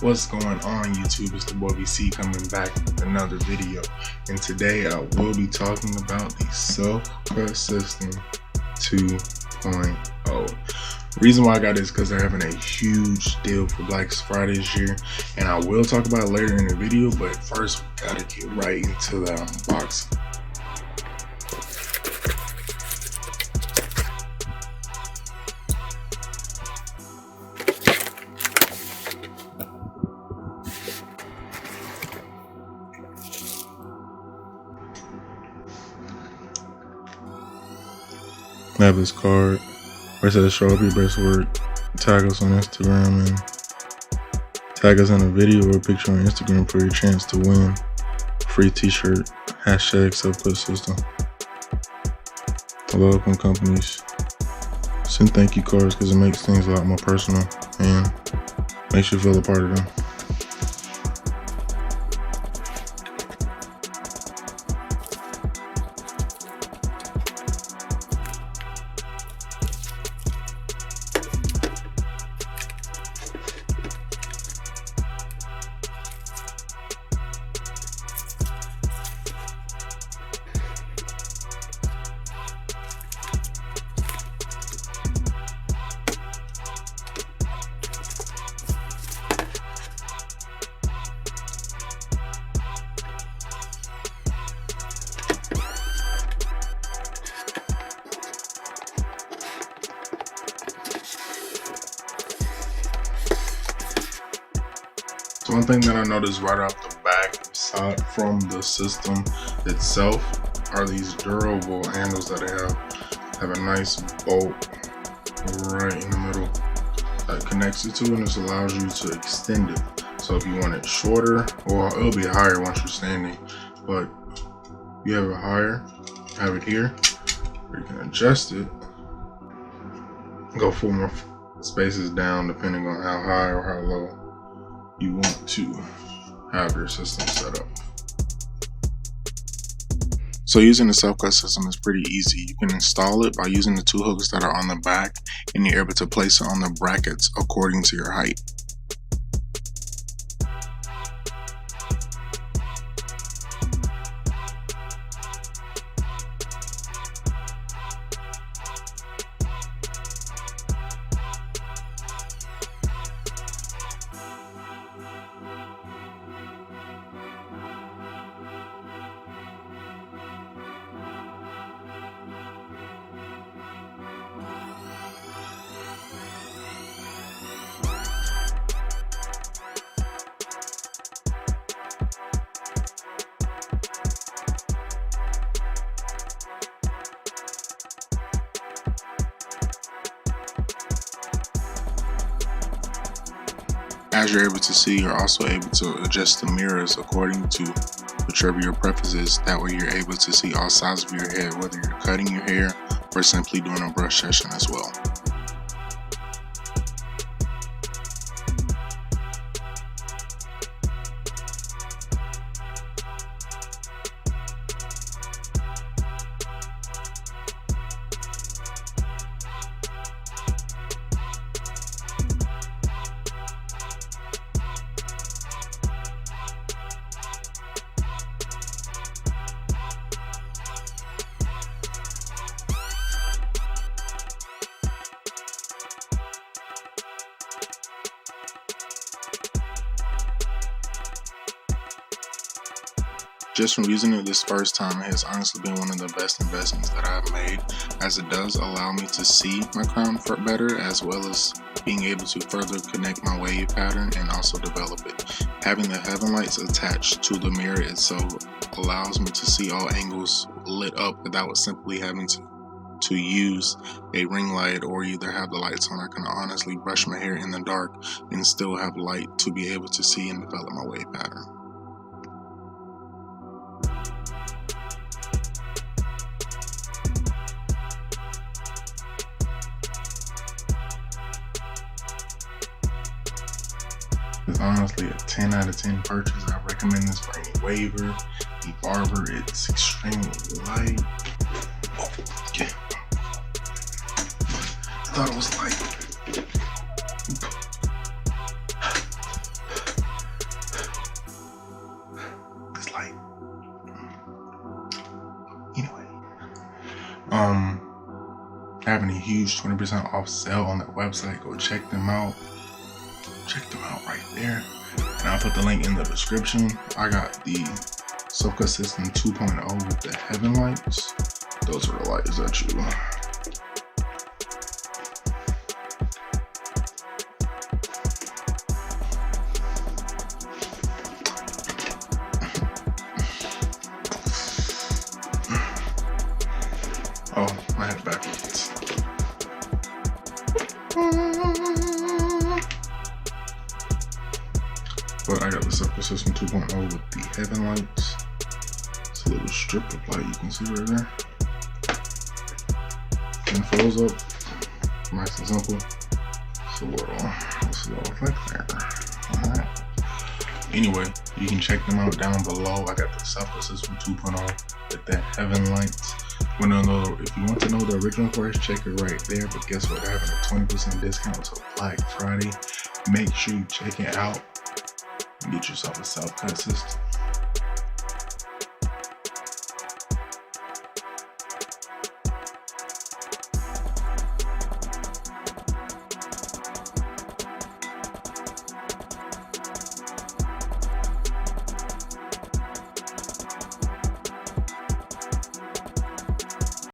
What's going on, YouTube? It's the boy VC coming back with another video, and today I will be talking about the SelfCutSystem 2.0. Reason why I got this because they're having a huge deal for Black Friday this year, and I will talk about it later in the video, but first we gotta get right into the unboxing. I have this card where it says show up your best work, tag us on Instagram, and tag us in a video or a picture on Instagram for your chance to win a free t-shirt, hashtag SelfCutSystem. I love when companies send thank you cards because it makes things a lot more personal and makes you feel a part of them. So one thing that I noticed right off the back, aside from the system itself, are these durable handles that they have a nice bolt right in the middle that connects it to, and this allows you to extend it. So if you want it shorter, or it'll be higher once you're standing, but you have it higher, have it here, where you can adjust it, go 4 more spaces down depending on how high or how low you want to have your system set up. So using the SelfCutSystem is pretty easy. You can install it by using the 2 hooks that are on the back, and you're able to place it on the brackets according to your height. As you're able to see, you're also able to adjust the mirrors according to whichever your preference is. That way you're able to see all sides of your head, whether you're cutting your hair or simply doing a brush session as well. Just from using it this first time, it has honestly been one of the best investments that I've made, as it does allow me to see my crown better, as well as being able to further connect my wave pattern and also develop it. Having the heaven lights attached to the mirror itself allows me to see all angles lit up without simply having to use a ring light or either have the lights on. I can honestly brush my hair in the dark and still have light to be able to see and develop my wave pattern. It's honestly a 10 out of 10 purchase. I recommend this for any waver, any barber. It's extremely light. Oh, okay. I thought it was light. having a huge 20% off sale on their website. Go check them out. Check them out right there. And I'll put the link in the description. I got the SelfCutSystem 2.0 with the heaven lights. Those are the lights that you oh, I had it backwards. But I got the SelfCutSystem 2.0 with the heaven lights. It's a little strip of light you can see right there. And fills up, nice and simple. It's a little like there. Alright. Anyway, you can check them out down below. I got the SelfCutSystem 2.0 with the heaven lights. If you want to know the original price, check it right there. But guess what? They're having a 20% discount till Black Friday. Make sure you check it out and get yourself a SelfCutSystem.